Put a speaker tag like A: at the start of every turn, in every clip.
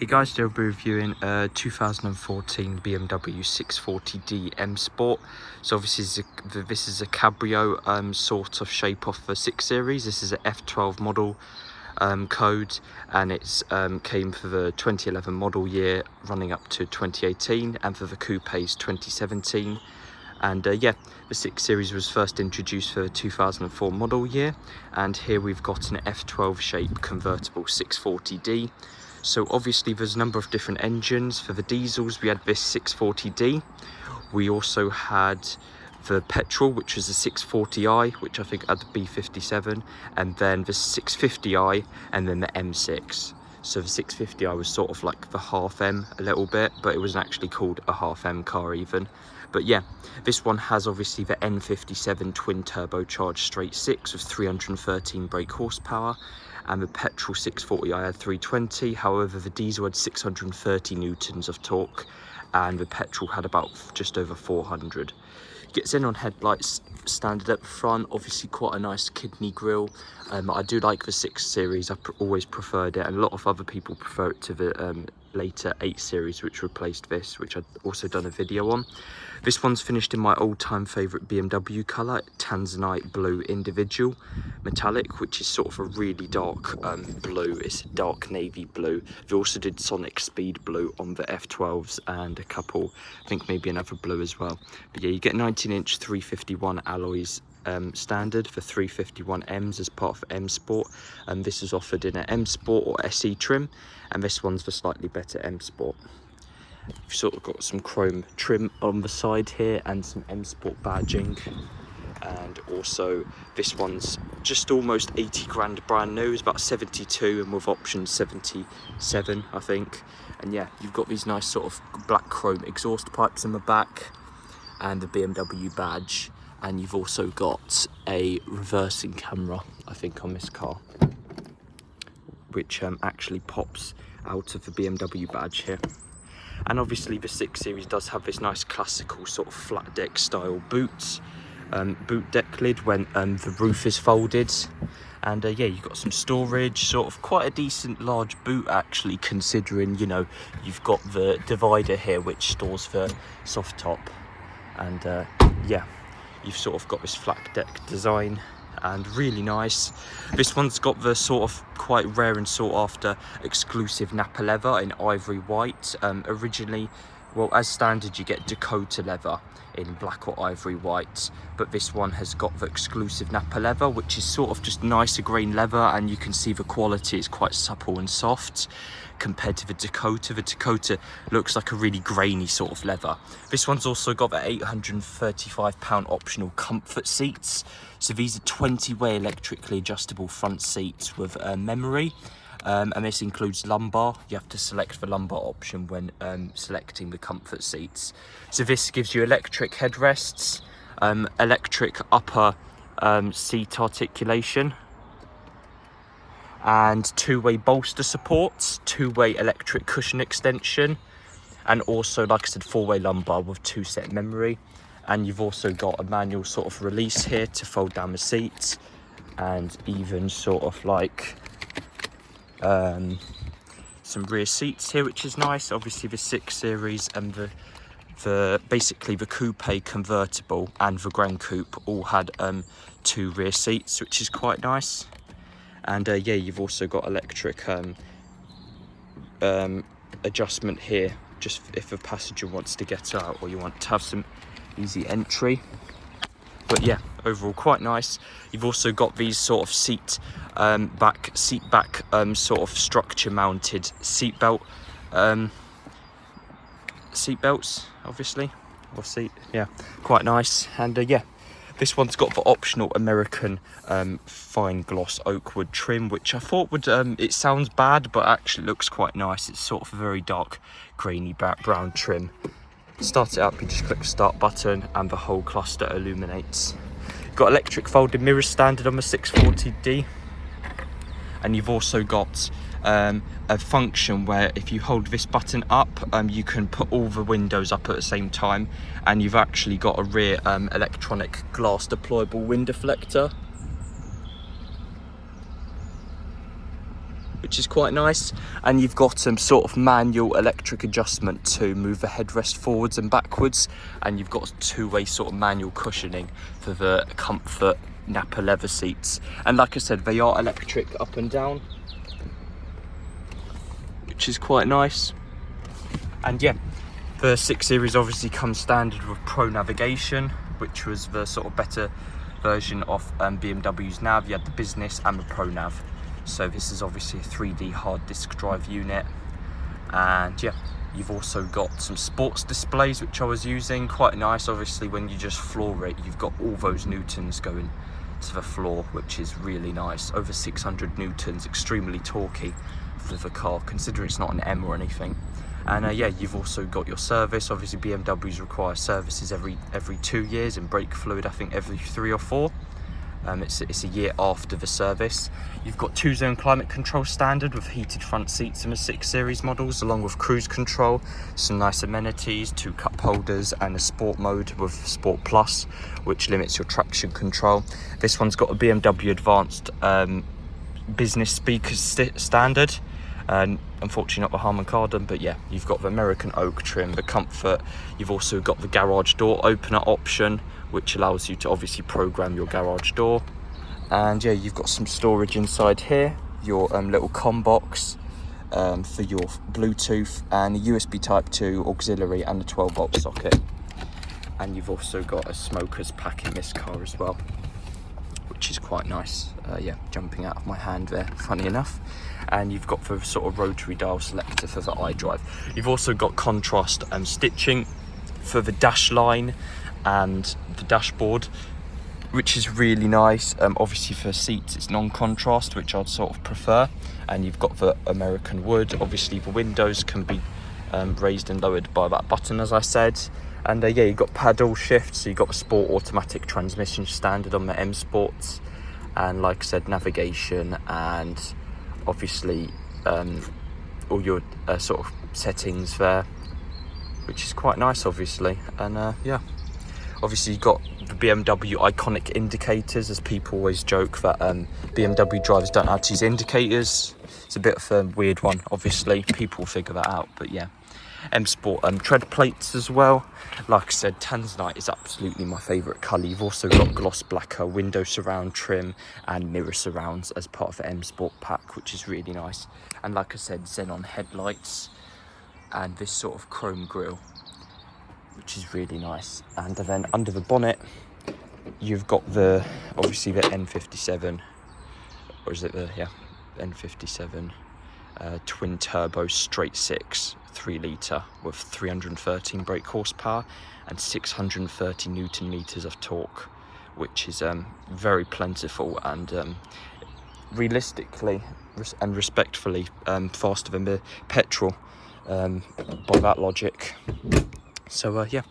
A: Hey guys, today we'll be reviewing a 2014 BMW 640D M Sport. So obviously this is a Cabrio sort of shape off the 6 Series. This is a F12 model code, and it's came for the 2011 model year running up to 2018, and for the coupes 2017. And yeah, the 6 Series was first introduced for the 2004 model year, and here we've got an F12 shape convertible 640D. So obviously there's a number of different engines. For the diesels, we had this 640D. We also had the petrol, which was the 640i, which I think had the B57, and then the 650i, and then the M6. So the 650i was sort of like the half M a little bit, but it wasn't actually called a half M car even. But yeah, this one has obviously the N57 twin turbocharged straight 6 with 313 brake horsepower, and the petrol 640i had 320. However, the diesel had 630 newtons of torque, and the petrol had about just over 400. Gets in on headlights standard at the front, obviously quite a nice kidney grille. I do like the 6 Series, I always preferred it, and a lot of other people prefer it to the later 8 Series, which replaced this, which I've also done a video on. This one's finished in my all-time favourite BMW colour, Tanzanite Blue Indv metallic, which is sort of a really dark blue. It's a dark navy blue. They also did Sonic Speed blue on the F12s, and a couple, I think maybe another blue as well. But yeah, you get 19-inch 351 alloys standard for 351Ms as part of M Sport, and this is offered in an M Sport or SE trim, and this one's the slightly better M Sport. You've sort of got some chrome trim on the side here and some M Sport badging, and also this one's just almost 80 grand brand new. It's about 72, and with options 77 I think. And yeah, you've got these nice sort of black chrome exhaust pipes in the back and the BMW badge, and you've also got a reversing camera I think on this car, which actually pops out of the BMW badge here. And obviously the 6 Series does have this nice classical sort of flat deck style boot deck lid when the roof is folded. And yeah, you've got some storage, sort of quite a decent large boot actually, considering, you know, you've got the divider here which stores the soft top. And yeah, you've sort of got this flat deck design, and really nice. This one's got the sort of quite rare and sought after exclusive Nappa leather in ivory white. Originally, well, as standard you get Dakota leather in black or ivory white, but this one has got the exclusive Nappa leather, which is sort of just nicer grain leather, and you can see the quality is quite supple and soft compared to the Dakota. The Dakota looks like a really grainy sort of leather. This one's also got the £835 optional comfort seats. So these are 20-way electrically adjustable front seats with memory. And this includes lumbar. You have to select the lumbar option when selecting the comfort seats. So this gives you electric headrests, electric upper seat articulation, and 2-way bolster supports, 2-way electric cushion extension, and also, like I said, 4-way lumbar with 2-set memory. And you've also got a manual sort of release here to fold down the seats, and even sort of like some rear seats here, which is nice. Obviously the 6 Series and the basically the coupe convertible and the Grand Coupe all had 2 rear seats, which is quite nice. And yeah, you've also got electric adjustment here, just if a passenger wants to get out or you want to have some easy entry. But yeah, overall quite nice. You've also got these sort of seat back sort of structure mounted seatbelts, obviously, or seat, yeah, quite nice. And yeah, this one's got the optional American fine gloss oak wood trim, which I thought would it sounds bad, but actually looks quite nice. It's sort of a very dark grainy brown trim. Start it up, you just click the start button and the whole cluster illuminates. You've got electric folding mirrors standard on the 640D, and you've also got a function where if you hold this button up, you can put all the windows up at the same time, and you've actually got a rear electronic glass deployable wind deflector. which is quite nice. And you've got some sort of manual electric adjustment to move the headrest forwards and backwards, and you've got two-way sort of manual cushioning for the comfort Nappa leather seats. And like I said, they are electric up and down, which is quite nice. And yeah, the 6 Series obviously comes standard with Pro navigation, which was the sort of better version of BMW's nav. You had the business and the Pro nav. So this is obviously a 3D hard disk drive unit. And yeah, you've also got some sports displays, which I was using. Quite nice. Obviously, when you just floor it, you've got all those newtons going to the floor, which is really nice. Over 600 newtons, extremely torquey for the car, considering it's not an M or anything. And yeah, you've also got your service. Obviously, BMWs require services every 2 years, and brake fluid, I think, every 3 or 4. It's a year after the service. You've got 2-zone climate control standard with heated front seats in the 6 Series models, along with cruise control, some nice amenities, 2 cup holders, and a sport mode with Sport Plus, which limits your traction control. This one's got a BMW advanced business speaker standard. Unfortunately not the Harman Kardon, but yeah, you've got the American oak trim, the comfort. You've also got the garage door opener option, which allows you to obviously program your garage door. And yeah, you've got some storage inside here, your little comm box for your Bluetooth, and a USB Type 2 auxiliary, and a 12-volt socket. And you've also got a smoker's pack in this car as well, which is quite nice. Yeah, jumping out of my hand there, funny enough. And you've got the sort of rotary dial selector for the iDrive. You've also got contrast stitching for the dash line and the dashboard, which is really nice. Obviously for seats it's non-contrast, which I'd sort of prefer. And you've got the American wood. Obviously the windows can be raised and lowered by that button, as I said. And yeah, you've got paddle shift, so you've got the sport automatic transmission standard on the M Sports. And like I said, navigation, and obviously all your sort of settings there, which is quite nice, obviously. And yeah, obviously you've got the BMW iconic indicators, as people always joke that BMW drivers don't know how to use indicators. It's a bit of a weird one, obviously. People will figure that out, but yeah. M Sport tread plates as well. Like I said, Tanzanite is absolutely my favourite colour. You've also got gloss blacker window surround trim and mirror surrounds as part of the M Sport pack, which is really nice. And like I said, xenon headlights and this sort of chrome grille, which is really nice. And then under the bonnet, you've got the obviously the N57, or is it the N57 twin turbo straight 6 3-litre with 313 brake horsepower and 630 newton meters of torque, which is very plentiful and realistically and respectfully faster than the petrol by that logic. So yeah,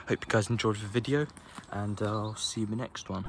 A: hope you guys enjoyed the video, and I'll see you in the next one.